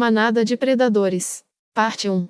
Manada de predadores. Parte 1.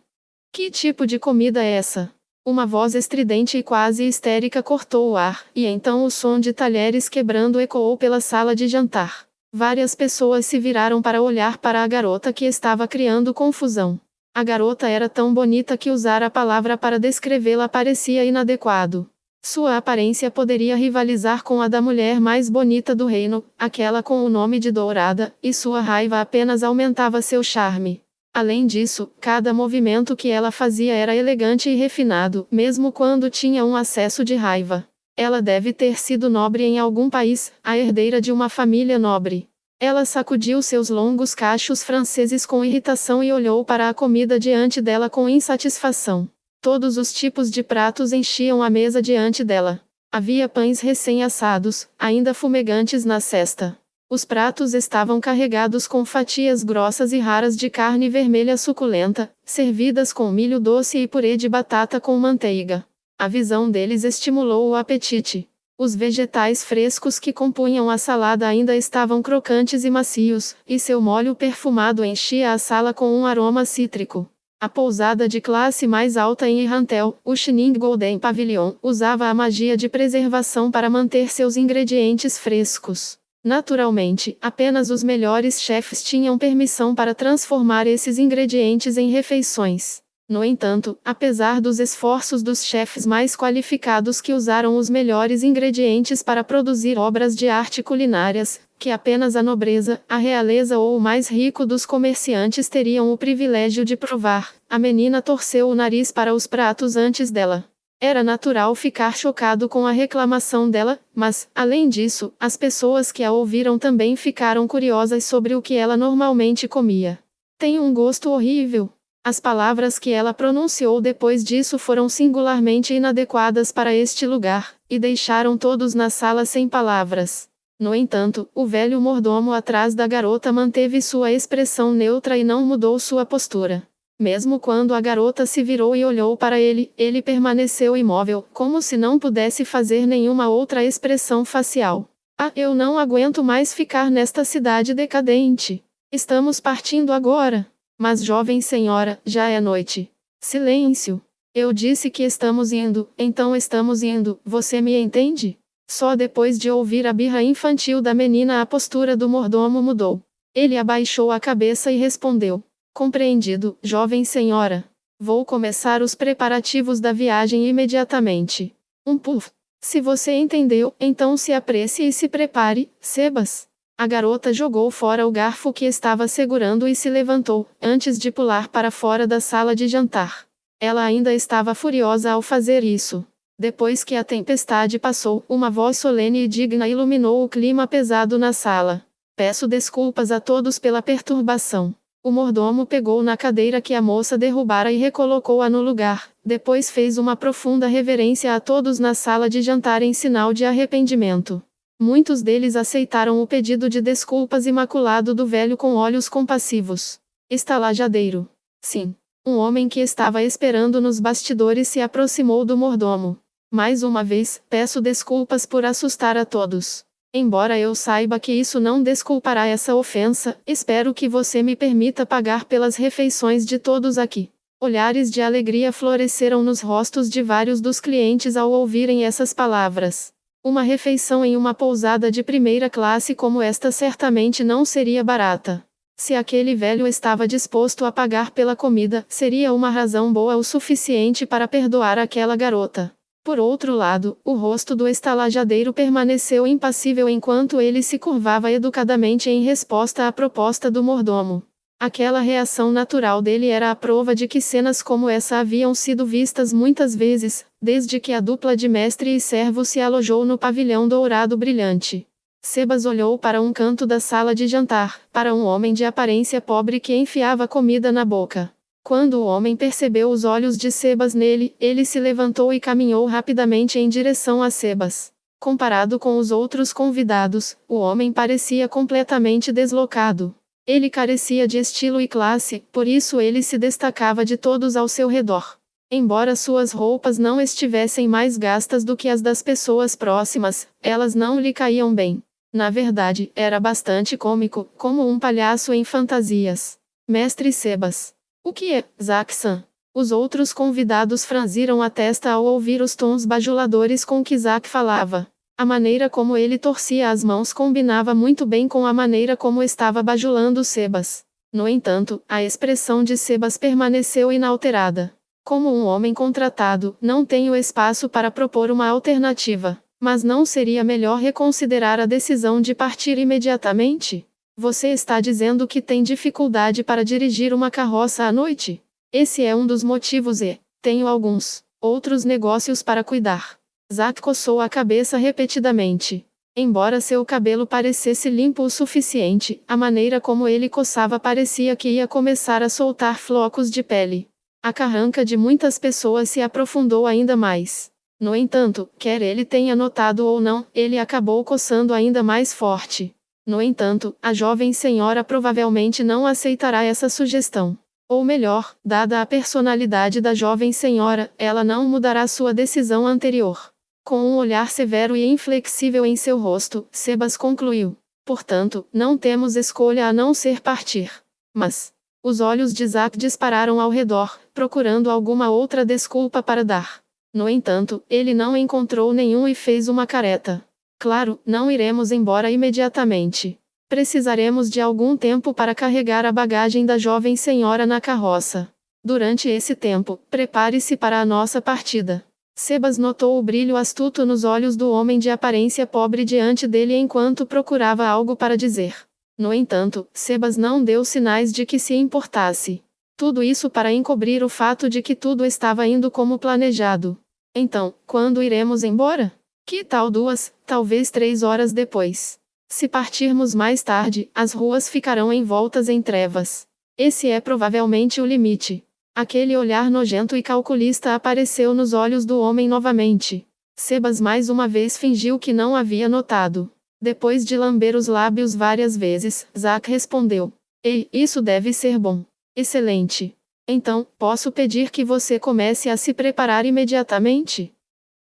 Que tipo de comida é essa? Uma voz estridente e quase histérica cortou o ar, e então o som de talheres quebrando ecoou pela sala de jantar. Várias pessoas se viraram para olhar para a garota que estava criando confusão. A garota era tão bonita que usar a palavra para descrevê-la parecia inadequado. Sua aparência poderia rivalizar com a da mulher mais bonita do reino, aquela com o nome de Dourada, e sua raiva apenas aumentava seu charme. Além disso, cada movimento que ela fazia era elegante e refinado, mesmo quando tinha um acesso de raiva. Ela deve ter sido nobre em algum país, a herdeira de uma família nobre. Ela sacudiu seus longos cachos franceses com irritação e olhou para a comida diante dela com insatisfação. Todos os tipos de pratos enchiam a mesa diante dela. Havia pães recém-assados, ainda fumegantes na cesta. Os pratos estavam carregados com fatias grossas e raras de carne vermelha suculenta, servidas com milho doce e purê de batata com manteiga. A visão deles estimulou o apetite. Os vegetais frescos que compunham a salada ainda estavam crocantes e macios, e seu molho perfumado enchia a sala com um aroma cítrico. A pousada de classe mais alta em Irrantel, o Shining Golden Pavilion, usava a magia de preservação para manter seus ingredientes frescos. Naturalmente, apenas os melhores chefes tinham permissão para transformar esses ingredientes em refeições. No entanto, apesar dos esforços dos chefes mais qualificados que usaram os melhores ingredientes para produzir obras de arte culinárias, que apenas a nobreza, a realeza ou o mais rico dos comerciantes teriam o privilégio de provar, a menina torceu o nariz para os pratos antes dela. Era natural ficar chocado com a reclamação dela, mas, além disso, as pessoas que a ouviram também ficaram curiosas sobre o que ela normalmente comia. Tem um gosto horrível. As palavras que ela pronunciou depois disso foram singularmente inadequadas para este lugar, e deixaram todos na sala sem palavras. No entanto, o velho mordomo atrás da garota manteve sua expressão neutra e não mudou sua postura. Mesmo quando a garota se virou e olhou para ele, ele permaneceu imóvel, como se não pudesse fazer nenhuma outra expressão facial. Ah, eu não aguento mais ficar nesta cidade decadente. Estamos partindo agora. Mas jovem senhora, já é noite. Silêncio. Eu disse que estamos indo, então estamos indo, você me entende? Só depois de ouvir a birra infantil da menina a postura do mordomo mudou. Ele abaixou a cabeça e respondeu. Compreendido, jovem senhora. Vou começar os preparativos da viagem imediatamente. Puff. Se você entendeu, então se apresse e se prepare, Sebas. A garota jogou fora o garfo que estava segurando e se levantou, antes de pular para fora da sala de jantar. Ela ainda estava furiosa ao fazer isso. Depois que a tempestade passou, uma voz solene e digna iluminou o clima pesado na sala. Peço desculpas a todos pela perturbação. O mordomo pegou na cadeira que a moça derrubara e recolocou-a no lugar, depois fez uma profunda reverência a todos na sala de jantar em sinal de arrependimento. Muitos deles aceitaram o pedido de desculpas imaculado do velho com olhos compassivos. Estalajadeiro. Sim. Um homem que estava esperando nos bastidores se aproximou do mordomo. Mais uma vez, peço desculpas por assustar a todos. Embora eu saiba que isso não desculpará essa ofensa, espero que você me permita pagar pelas refeições de todos aqui. Olhares de alegria floresceram nos rostos de vários dos clientes ao ouvirem essas palavras. Uma refeição em uma pousada de primeira classe como esta certamente não seria barata. Se aquele velho estava disposto a pagar pela comida, seria uma razão boa o suficiente para perdoar aquela garota. Por outro lado, o rosto do estalajadeiro permaneceu impassível enquanto ele se curvava educadamente em resposta à proposta do mordomo. Aquela reação natural dele era a prova de que cenas como essa haviam sido vistas muitas vezes, desde que a dupla de mestre e servo se alojou no pavilhão dourado brilhante. Sebas olhou para um canto da sala de jantar, para um homem de aparência pobre que enfiava comida na boca. Quando o homem percebeu os olhos de Sebas nele, ele se levantou e caminhou rapidamente em direção a Sebas. Comparado com os outros convidados, o homem parecia completamente deslocado. Ele carecia de estilo e classe, por isso ele se destacava de todos ao seu redor. Embora suas roupas não estivessem mais gastas do que as das pessoas próximas, elas não lhe caíam bem. Na verdade, era bastante cômico, como um palhaço em fantasias. mestre Sebas. O que é, Zack-san? Os outros convidados franziram a testa ao ouvir os tons bajuladores com que Zack falava. A maneira como ele torcia as mãos combinava muito bem com a maneira como estava bajulando Sebas. No entanto, a expressão de Sebas permaneceu inalterada. Como um homem contratado, não tenho espaço para propor uma alternativa. Mas não seria melhor reconsiderar a decisão de partir imediatamente? Você está dizendo que tem dificuldade para dirigir uma carroça à noite? Esse é um dos motivos e tenho alguns outros negócios para cuidar. Zack coçou a cabeça repetidamente. Embora seu cabelo parecesse limpo o suficiente, a maneira como ele coçava parecia que ia começar a soltar flocos de pele. A carranca de muitas pessoas se aprofundou ainda mais. No entanto, quer ele tenha notado ou não, ele acabou coçando ainda mais forte. No entanto, a jovem senhora provavelmente não aceitará essa sugestão. Ou melhor, dada a personalidade da jovem senhora, ela não mudará sua decisão anterior. Com um olhar severo e inflexível em seu rosto, Sebas concluiu. Portanto, não temos escolha a não ser partir. Mas os olhos de Zack dispararam ao redor, procurando alguma outra desculpa para dar. No entanto, ele não encontrou nenhum e fez uma careta. Claro, não iremos embora imediatamente. Precisaremos de algum tempo para carregar a bagagem da jovem senhora na carroça. Durante esse tempo, prepare-se para a nossa partida. Sebas notou o brilho astuto nos olhos do homem de aparência pobre diante dele enquanto procurava algo para dizer. No entanto, Sebas não deu sinais de que se importasse. Tudo isso para encobrir o fato de que tudo estava indo como planejado. Então, quando iremos embora? Que tal 2, talvez 3 horas depois? Se partirmos mais tarde, as ruas ficarão envoltas em trevas. Esse é provavelmente o limite. Aquele olhar nojento e calculista apareceu nos olhos do homem novamente. Sebas mais uma vez fingiu que não havia notado. Depois de lamber os lábios várias vezes, Zack respondeu. Ei, isso deve ser bom. Excelente. Então, posso pedir que você comece a se preparar imediatamente?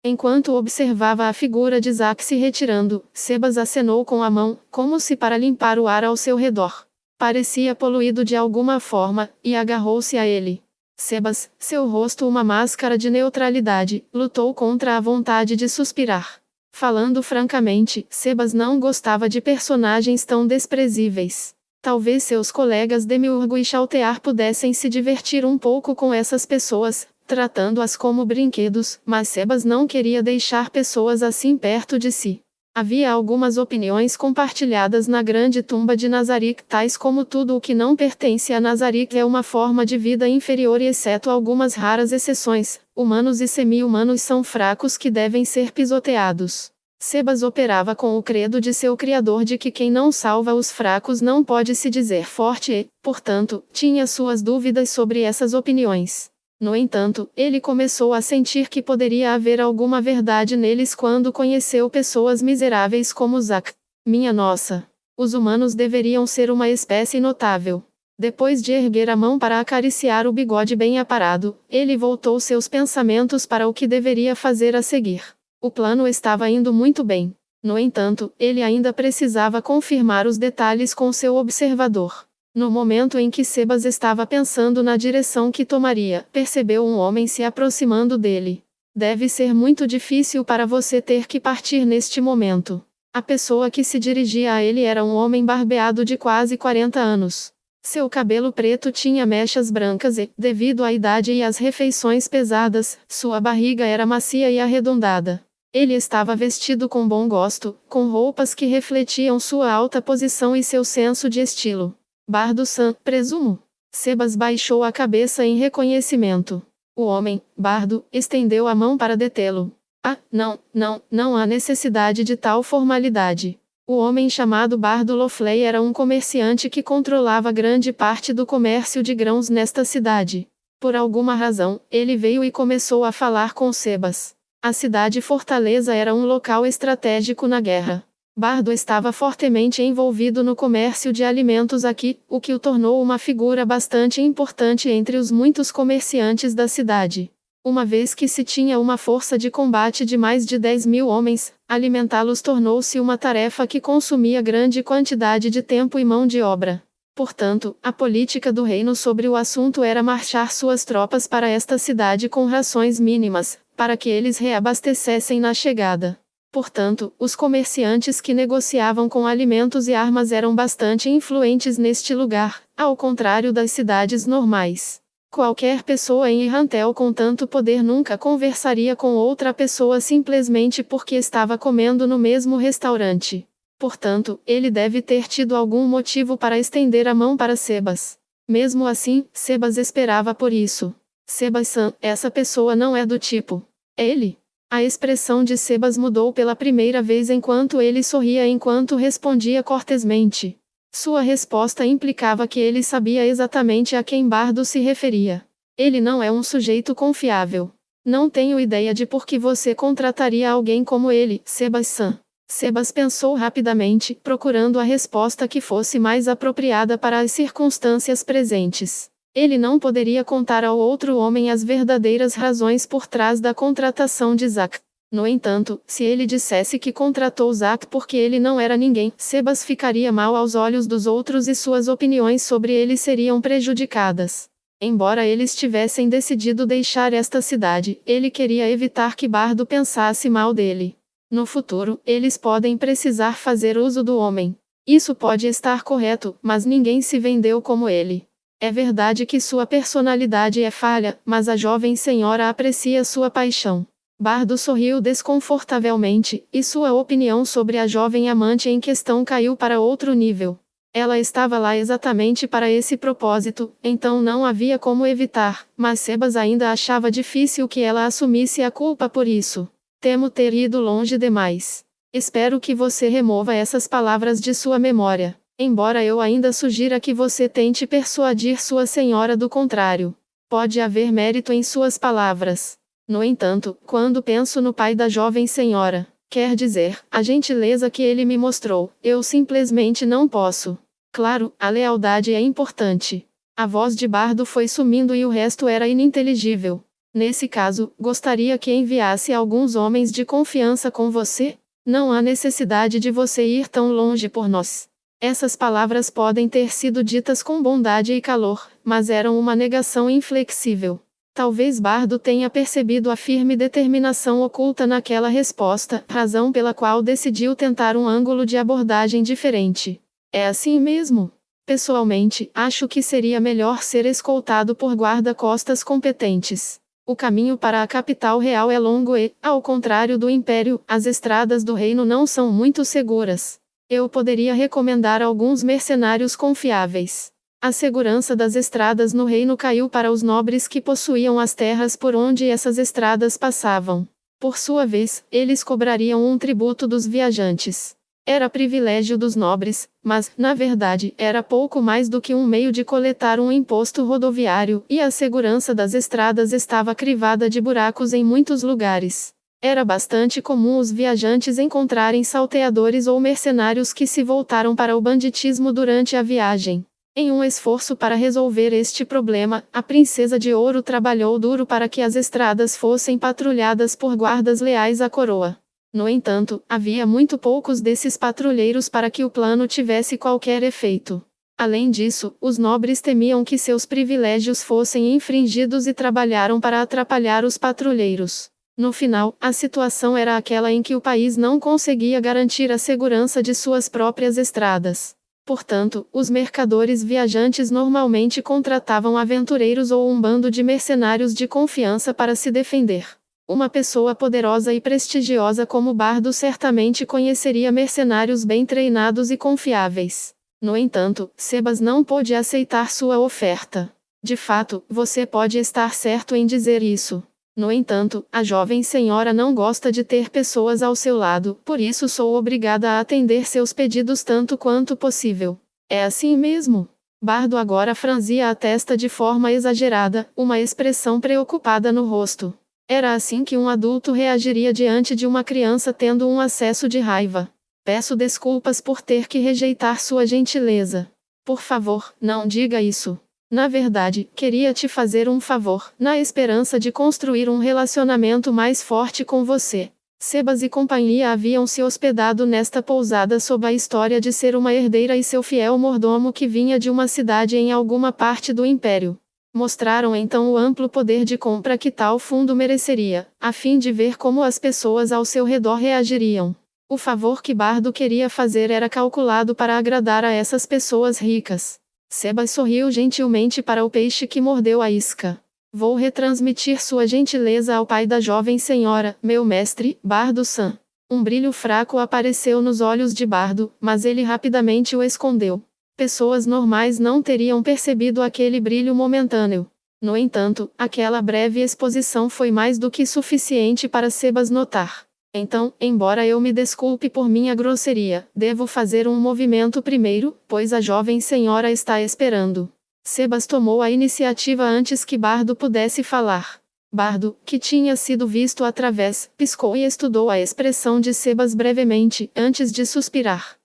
Enquanto observava a figura de Zack se retirando, Sebas acenou com a mão, como se para limpar o ar ao seu redor. Parecia poluído de alguma forma, e agarrou-se a ele. Sebas, seu rosto uma máscara de neutralidade, lutou contra a vontade de suspirar. Falando francamente, Sebas não gostava de personagens tão desprezíveis. Talvez seus colegas Demiurgo e Chaltear pudessem se divertir um pouco com essas pessoas, tratando-as como brinquedos, mas Sebas não queria deixar pessoas assim perto de si. Havia algumas opiniões compartilhadas na grande tumba de Nazarick, tais como tudo o que não pertence a Nazarick é uma forma de vida inferior e exceto algumas raras exceções, humanos e semi-humanos são fracos que devem ser pisoteados. Sebas operava com o credo de seu criador de que quem não salva os fracos não pode se dizer forte e, portanto, tinha suas dúvidas sobre essas opiniões. No entanto, ele começou a sentir que poderia haver alguma verdade neles quando conheceu pessoas miseráveis como Zack. Minha nossa! Os humanos deveriam ser uma espécie notável. Depois de erguer a mão para acariciar o bigode bem aparado, ele voltou seus pensamentos para o que deveria fazer a seguir. O plano estava indo muito bem. No entanto, ele ainda precisava confirmar os detalhes com seu observador. No momento em que Sebas estava pensando na direção que tomaria, percebeu um homem se aproximando dele. Deve ser muito difícil para você ter que partir neste momento. A pessoa que se dirigia a ele era um homem barbeado de quase 40 anos. Seu cabelo preto tinha mechas brancas e, devido à idade e às refeições pesadas, sua barriga era macia e arredondada. Ele estava vestido com bom gosto, com roupas que refletiam sua alta posição e seu senso de estilo. Bardo-san, presumo? Sebas baixou a cabeça em reconhecimento. O homem, Bardo, estendeu a mão para detê-lo. Ah, não há necessidade de tal formalidade. O homem chamado Bardo Lofley era um comerciante que controlava grande parte do comércio de grãos nesta cidade. Por alguma razão, ele veio e começou a falar com Sebas. A cidade-fortaleza era um local estratégico na guerra. Bardo estava fortemente envolvido no comércio de alimentos aqui, o que o tornou uma figura bastante importante entre os muitos comerciantes da cidade. Uma vez que se tinha uma força de combate de mais de 10.000 homens, alimentá-los tornou-se uma tarefa que consumia grande quantidade de tempo e mão de obra. Portanto, a política do reino sobre o assunto era marchar suas tropas para esta cidade com rações mínimas, para que eles reabastecessem na chegada. Portanto, os comerciantes que negociavam com alimentos e armas eram bastante influentes neste lugar, ao contrário das cidades normais. Qualquer pessoa em Irrantel com tanto poder nunca conversaria com outra pessoa simplesmente porque estava comendo no mesmo restaurante. Portanto, ele deve ter tido algum motivo para estender a mão para Sebas. Mesmo assim, Sebas esperava por isso. Sebas-san, essa pessoa não é do tipo. É ele? A expressão de Sebas mudou pela primeira vez enquanto ele sorria enquanto respondia cortesmente. Sua resposta implicava que ele sabia exatamente a quem Bardo se referia. Ele não é um sujeito confiável. Não tenho ideia de por que você contrataria alguém como ele, Sebas-san. Sebas pensou rapidamente, procurando a resposta que fosse mais apropriada para as circunstâncias presentes. Ele não poderia contar ao outro homem as verdadeiras razões por trás da contratação de Zack. No entanto, se ele dissesse que contratou Zack porque ele não era ninguém, Sebas ficaria mal aos olhos dos outros e suas opiniões sobre ele seriam prejudicadas. Embora eles tivessem decidido deixar esta cidade, ele queria evitar que Bardo pensasse mal dele. No futuro, eles podem precisar fazer uso do homem. Isso pode estar correto, mas ninguém se vendeu como ele. É verdade que sua personalidade é falha, mas a jovem senhora aprecia sua paixão. Bardo sorriu desconfortavelmente, e sua opinião sobre a jovem amante em questão caiu para outro nível. Ela estava lá exatamente para esse propósito, então não havia como evitar, mas Sebas ainda achava difícil que ela assumisse a culpa por isso. Temo ter ido longe demais. Espero que você remova essas palavras de sua memória, embora eu ainda sugira que você tente persuadir sua senhora do contrário. Pode haver mérito em suas palavras. No entanto, quando penso no pai da jovem senhora, quer dizer, a gentileza que ele me mostrou, eu simplesmente não posso. Claro, a lealdade é importante. A voz de Bardo foi sumindo e o resto era ininteligível. Nesse caso, gostaria que enviasse alguns homens de confiança com você? Não há necessidade de você ir tão longe por nós. Essas palavras podem ter sido ditas com bondade e calor, mas eram uma negação inflexível. Talvez Bardo tenha percebido a firme determinação oculta naquela resposta, razão pela qual decidiu tentar um ângulo de abordagem diferente. É assim mesmo? Pessoalmente, acho que seria melhor ser escoltado por guarda-costas competentes. O caminho para a capital real é longo e, ao contrário do Império, as estradas do reino não são muito seguras. Eu poderia recomendar alguns mercenários confiáveis. A segurança das estradas no reino caiu para os nobres que possuíam as terras por onde essas estradas passavam. Por sua vez, eles cobrariam um tributo dos viajantes. Era privilégio dos nobres, mas, na verdade, era pouco mais do que um meio de coletar um imposto rodoviário, e a segurança das estradas estava crivada de buracos em muitos lugares. Era bastante comum os viajantes encontrarem salteadores ou mercenários que se voltaram para o banditismo durante a viagem. Em um esforço para resolver este problema, a Princesa de Ouro trabalhou duro para que as estradas fossem patrulhadas por guardas leais à coroa. No entanto, havia muito poucos desses patrulheiros para que o plano tivesse qualquer efeito. Além disso, os nobres temiam que seus privilégios fossem infringidos e trabalharam para atrapalhar os patrulheiros. No final, a situação era aquela em que o país não conseguia garantir a segurança de suas próprias estradas. Portanto, os mercadores viajantes normalmente contratavam aventureiros ou um bando de mercenários de confiança para se defender. Uma pessoa poderosa e prestigiosa como Bardo certamente conheceria mercenários bem treinados e confiáveis. No entanto, Sebas não pôde aceitar sua oferta. De fato, você pode estar certo em dizer isso. No entanto, a jovem senhora não gosta de ter pessoas ao seu lado, por isso sou obrigada a atender seus pedidos tanto quanto possível. É assim mesmo? Bardo agora franzia a testa de forma exagerada, uma expressão preocupada no rosto. Era assim que um adulto reagiria diante de uma criança tendo um acesso de raiva. Peço desculpas por ter que rejeitar sua gentileza. Por favor, não diga isso. Na verdade, queria te fazer um favor, na esperança de construir um relacionamento mais forte com você. Sebas e companhia haviam se hospedado nesta pousada sob a história de ser uma herdeira e seu fiel mordomo que vinha de uma cidade em alguma parte do império. Mostraram então o amplo poder de compra que tal fundo mereceria, a fim de ver como as pessoas ao seu redor reagiriam. O favor que Bardo queria fazer era calculado para agradar a essas pessoas ricas. Sebas sorriu gentilmente para o peixe que mordeu a isca. Vou retransmitir sua gentileza ao pai da jovem senhora, meu mestre, Bardo-san. Um brilho fraco apareceu nos olhos de Bardo, mas ele rapidamente o escondeu. Pessoas normais não teriam percebido aquele brilho momentâneo. No entanto, aquela breve exposição foi mais do que suficiente para Sebas notar. Então, embora eu me desculpe por minha grosseria, devo fazer um movimento primeiro, pois a jovem senhora está esperando. Sebas tomou a iniciativa antes que Bardo pudesse falar. Bardo, que tinha sido visto através, piscou e estudou a expressão de Sebas brevemente, antes de suspirar.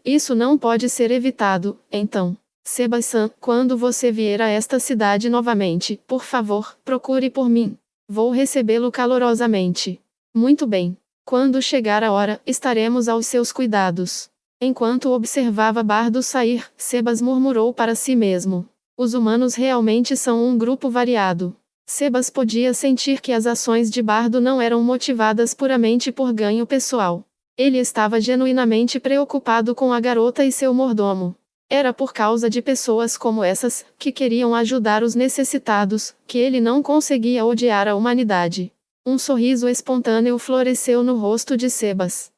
Isso não pode ser evitado, então. Sebas-san, quando você vier a esta cidade novamente, por favor, procure por mim. Vou recebê-lo calorosamente. Muito bem. Quando chegar a hora, estaremos aos seus cuidados. Enquanto observava Bardo sair, Sebas murmurou para si mesmo. Os humanos realmente são um grupo variado. Sebas podia sentir que as ações de Bardo não eram motivadas puramente por ganho pessoal. Ele estava genuinamente preocupado com a garota e seu mordomo. Era por causa de pessoas como essas, que queriam ajudar os necessitados, que ele não conseguia odiar a humanidade. Um sorriso espontâneo floresceu no rosto de Sebas.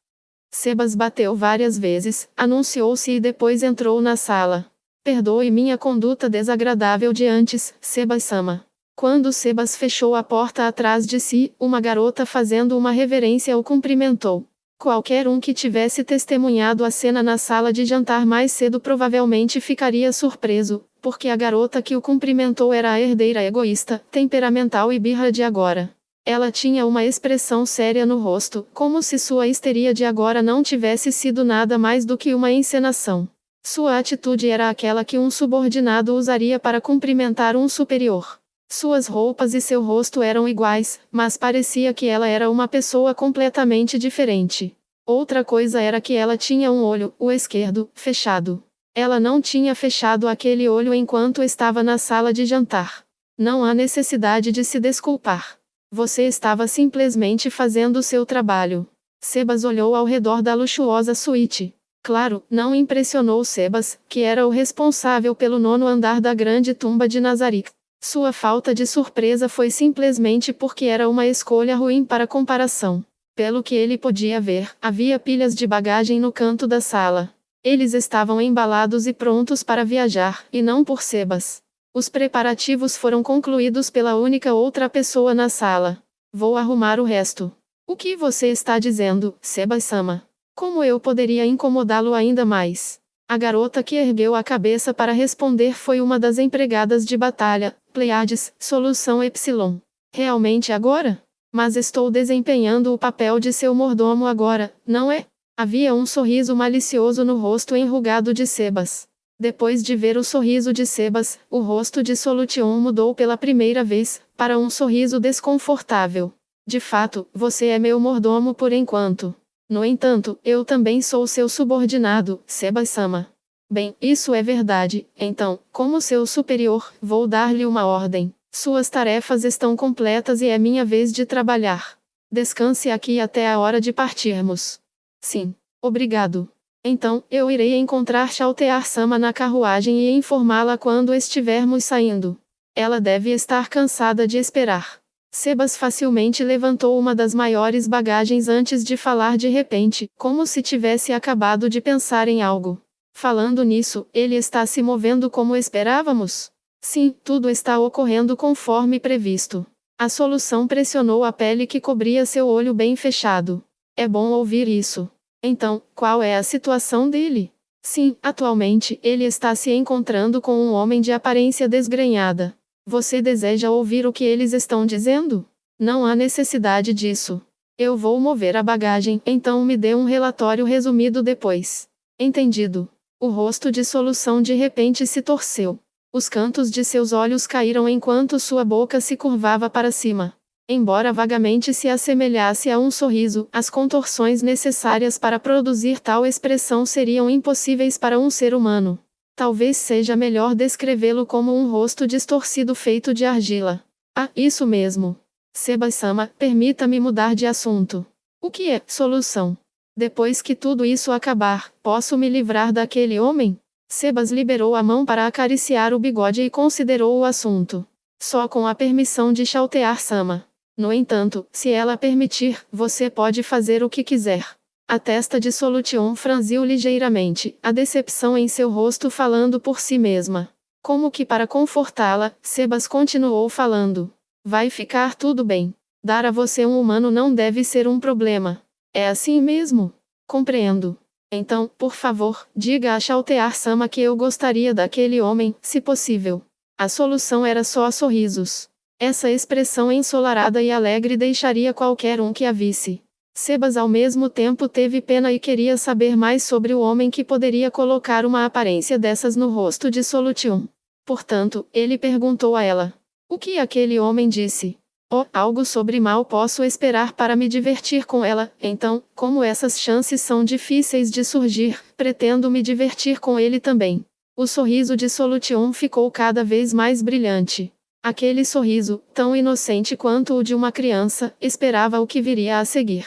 Sebas bateu várias vezes, anunciou-se e depois entrou na sala. Perdoe minha conduta desagradável de antes, Sebas-sama. Quando Sebas fechou a porta atrás de si, uma garota fazendo uma reverência o cumprimentou. Qualquer um que tivesse testemunhado a cena na sala de jantar mais cedo provavelmente ficaria surpreso, porque a garota que o cumprimentou era a herdeira egoísta, temperamental e birra de agora. Ela tinha uma expressão séria no rosto, como se sua histeria de agora não tivesse sido nada mais do que uma encenação. Sua atitude era aquela que um subordinado usaria para cumprimentar um superior. Suas roupas e seu rosto eram iguais, mas parecia que ela era uma pessoa completamente diferente. Outra coisa era que ela tinha um olho, o esquerdo, fechado. Ela não tinha fechado aquele olho enquanto estava na sala de jantar. Não há necessidade de se desculpar. Você estava simplesmente fazendo seu trabalho. Sebas olhou ao redor da luxuosa suíte. Claro, não impressionou Sebas, que era o responsável pelo 9º andar da grande tumba de Nazarick. Sua falta de surpresa foi simplesmente porque era uma escolha ruim para comparação. Pelo que ele podia ver, havia pilhas de bagagem no canto da sala. Eles estavam embalados e prontos para viajar, e não por Sebas. Os preparativos foram concluídos pela única outra pessoa na sala. Vou arrumar o resto. O que você está dizendo, Sebas-sama? Como eu poderia incomodá-lo ainda mais? A garota que ergueu a cabeça para responder foi uma das empregadas de batalha, Pleiades, solução Epsilon. Realmente agora? Mas estou desempenhando o papel de seu mordomo agora, não é? Havia um sorriso malicioso no rosto enrugado de Sebas. Depois de ver o sorriso de Sebas, o rosto de Solution mudou pela primeira vez, para um sorriso desconfortável. De fato, você é meu mordomo por enquanto. No entanto, eu também sou seu subordinado, Sebas-sama. Bem, isso é verdade, então, como seu superior, vou dar-lhe uma ordem. Suas tarefas estão completas e é minha vez de trabalhar. Descanse aqui até a hora de partirmos. Sim, obrigado. Então, eu irei encontrar Chaltear-sama na carruagem e informá-la quando estivermos saindo. Ela deve estar cansada de esperar. Sebas facilmente levantou uma das maiores bagagens antes de falar de repente, como se tivesse acabado de pensar em algo. Falando nisso, ele está se movendo como esperávamos? Sim, tudo está ocorrendo conforme previsto. A solução pressionou a pele que cobria seu olho bem fechado. É bom ouvir isso. Então, qual é a situação dele? Sim, atualmente, ele está se encontrando com um homem de aparência desgrenhada. Você deseja ouvir o que eles estão dizendo? Não há necessidade disso. Eu vou mover a bagagem, então me dê um relatório resumido depois. Entendido. O rosto de Solução de repente se torceu. Os cantos de seus olhos caíram enquanto sua boca se curvava para cima. Embora vagamente se assemelhasse a um sorriso, as contorções necessárias para produzir tal expressão seriam impossíveis para um ser humano. Talvez seja melhor descrevê-lo como um rosto distorcido feito de argila. Ah, isso mesmo. Seba-sama, permita-me mudar de assunto. O que é solução? Depois que tudo isso acabar, posso me livrar daquele homem? Sebas liberou a mão para acariciar o bigode e considerou o assunto. Só com a permissão de Chaltear-sama. No entanto, se ela permitir, você pode fazer o que quiser. A testa de Solution franziu ligeiramente, a decepção em seu rosto falando por si mesma. Como que para confortá-la, Sebas continuou falando. Vai ficar tudo bem. Dar a você um humano não deve ser um problema. É assim mesmo? Compreendo. Então, por favor, diga a Chaltear-sama que eu gostaria daquele homem, se possível. A solução era só sorrisos. Essa expressão ensolarada e alegre deixaria qualquer um que a visse. Sebas ao mesmo tempo teve pena e queria saber mais sobre o homem que poderia colocar uma aparência dessas no rosto de Solution. Portanto, ele perguntou a ela. O que aquele homem disse? Oh, algo sobre mal posso esperar para me divertir com ela, então, como essas chances são difíceis de surgir, pretendo me divertir com ele também. O sorriso de Solution ficou cada vez mais brilhante. Aquele sorriso, tão inocente quanto o de uma criança, esperava o que viria a seguir.